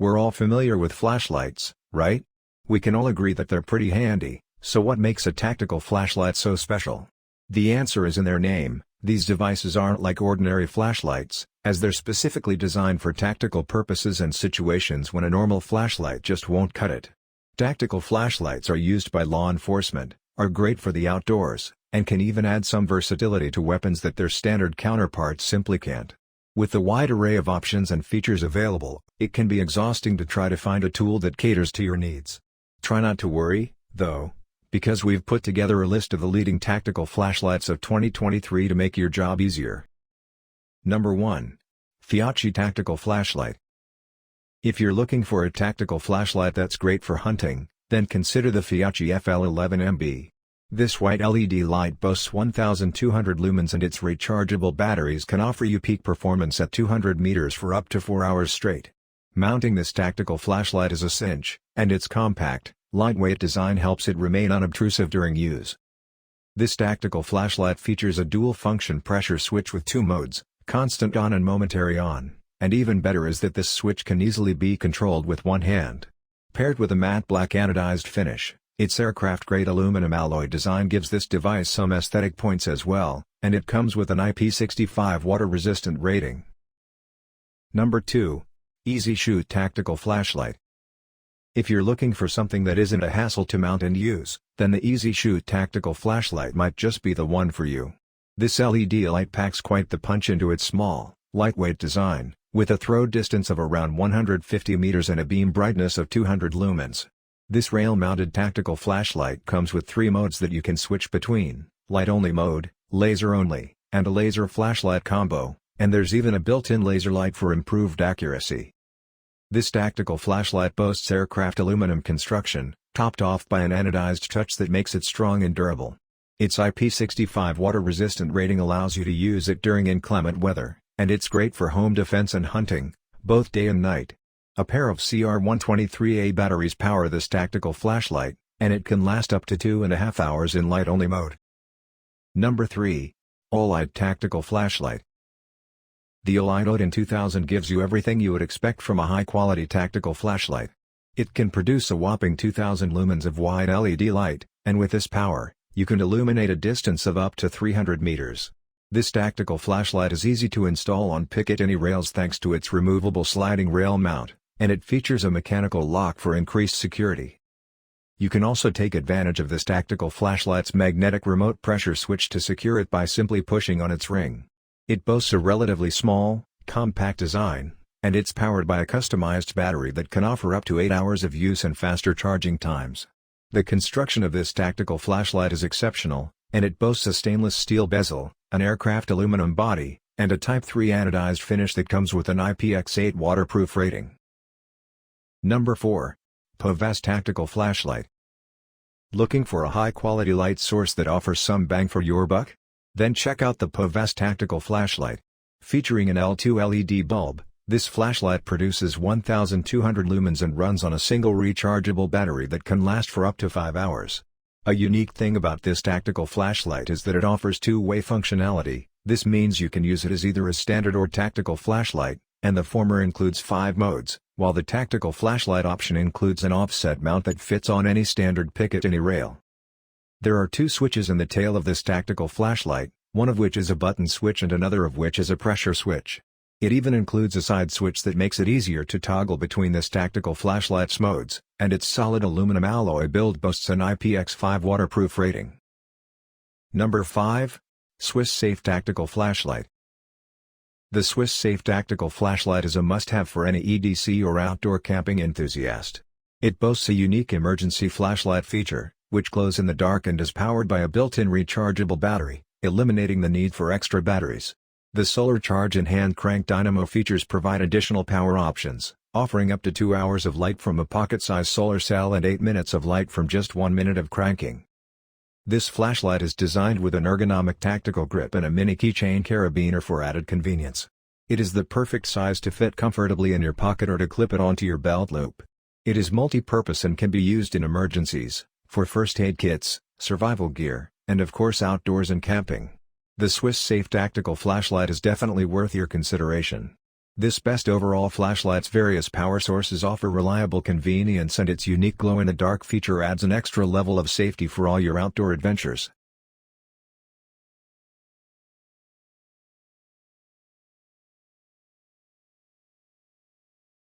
We're all familiar with flashlights, right? We can all agree that they're pretty handy, so what makes a tactical flashlight so special? The answer is in their name. These devices aren't like ordinary flashlights, as they're specifically designed for tactical purposes and situations when a normal flashlight just won't cut it. Tactical flashlights are used by law enforcement, are great for the outdoors, and can even add some versatility to weapons that their standard counterparts simply can't. With the wide array of options and features available, it can be exhausting to try to find a tool that caters to your needs. Try not to worry, though, because we've put together a list of the leading tactical flashlights of 2023 to make your job easier. Number 1. Fiocchi Tactical Flashlight. If you're looking for a tactical flashlight that's great for hunting, then consider the Fiocchi FL11MB. This white LED light boasts 1,200 lumens and its rechargeable batteries can offer you peak performance at 200 meters for up to 4 hours straight. Mounting this tactical flashlight is a cinch, and its compact, lightweight design helps it remain unobtrusive during use. This tactical flashlight features a dual-function pressure switch with 2 modes, constant on and momentary on, and even better is that this switch can easily be controlled with one hand. Paired with a matte black anodized finish, its aircraft-grade aluminum alloy design gives this device some aesthetic points as well, and it comes with an IP65 water-resistant rating. Number 2. Easy Shoot Tactical Flashlight. If you're looking for something that isn't a hassle to mount and use, then the Easy Shoot Tactical Flashlight might just be the one for you. This LED light packs quite the punch into its small, lightweight design, with a throw distance of around 150 meters and a beam brightness of 200 lumens. This rail-mounted tactical flashlight comes with 3 modes that you can switch between: light-only mode, laser-only, and a laser flashlight combo, and there's even a built-in laser light for improved accuracy. This tactical flashlight boasts aircraft aluminum construction, topped off by an anodized touch that makes it strong and durable. Its IP65 water-resistant rating allows you to use it during inclement weather, and it's great for home defense and hunting, both day and night. A pair of CR123A batteries power this tactical flashlight, and it can last up to 2.5 hours in light-only mode. Number 3. Olight Tactical Flashlight. The Olight Odin 2000 gives you everything you would expect from a high-quality tactical flashlight. It can produce a whopping 2,000 lumens of wide LED light, and with this power, you can illuminate a distance of up to 300 meters. This tactical flashlight is easy to install on Picatinny rails thanks to its removable sliding rail mount, and it features a mechanical lock for increased security. You can also take advantage of this tactical flashlight's magnetic remote pressure switch to secure it by simply pushing on its ring. It boasts a relatively small, compact design, and it's powered by a customized battery that can offer up to 8 hours of use and faster charging times. The construction of this tactical flashlight is exceptional, and it boasts a stainless steel bezel, an aircraft aluminum body, and a Type 3 anodized finish that comes with an IPX8 waterproof rating. Number 4. Povas Tactical Flashlight. Looking for a high-quality light source that offers some bang for your buck? Then check out the Povas Tactical Flashlight. Featuring an L2 LED bulb, this flashlight produces 1,200 lumens and runs on a single rechargeable battery that can last for up to 5 hours. A unique thing about this tactical flashlight is that it offers two-way functionality. This means you can use it as either a standard or tactical flashlight, and the former includes 5 modes, while the tactical flashlight option includes an offset mount that fits on any standard Picatinny rail. There are 2 switches in the tail of this tactical flashlight, one of which is a button switch and another of which is a pressure switch. It even includes a side switch that makes it easier to toggle between this tactical flashlight's modes, and its solid aluminum alloy build boasts an IPX5 waterproof rating. Number 5. Swiss Safe Tactical Flashlight. The Swiss Safe Tactical Flashlight is a must-have for any EDC or outdoor camping enthusiast. It boasts a unique emergency flashlight feature, which glows in the dark and is powered by a built-in rechargeable battery, eliminating the need for extra batteries. The solar charge and hand crank dynamo features provide additional power options, offering up to 2 hours of light from a pocket-sized solar cell and 8 minutes of light from just 1 minute of cranking. This flashlight is designed with an ergonomic tactical grip and a mini keychain carabiner for added convenience. It is the perfect size to fit comfortably in your pocket or to clip it onto your belt loop. It is multi-purpose and can be used in emergencies, for first aid kits, survival gear, and of course outdoors and camping. The Swiss Safe Tactical Flashlight is definitely worth your consideration. This best overall flashlight's various power sources offer reliable convenience, and its unique glow-in-the-dark feature adds an extra level of safety for all your outdoor adventures.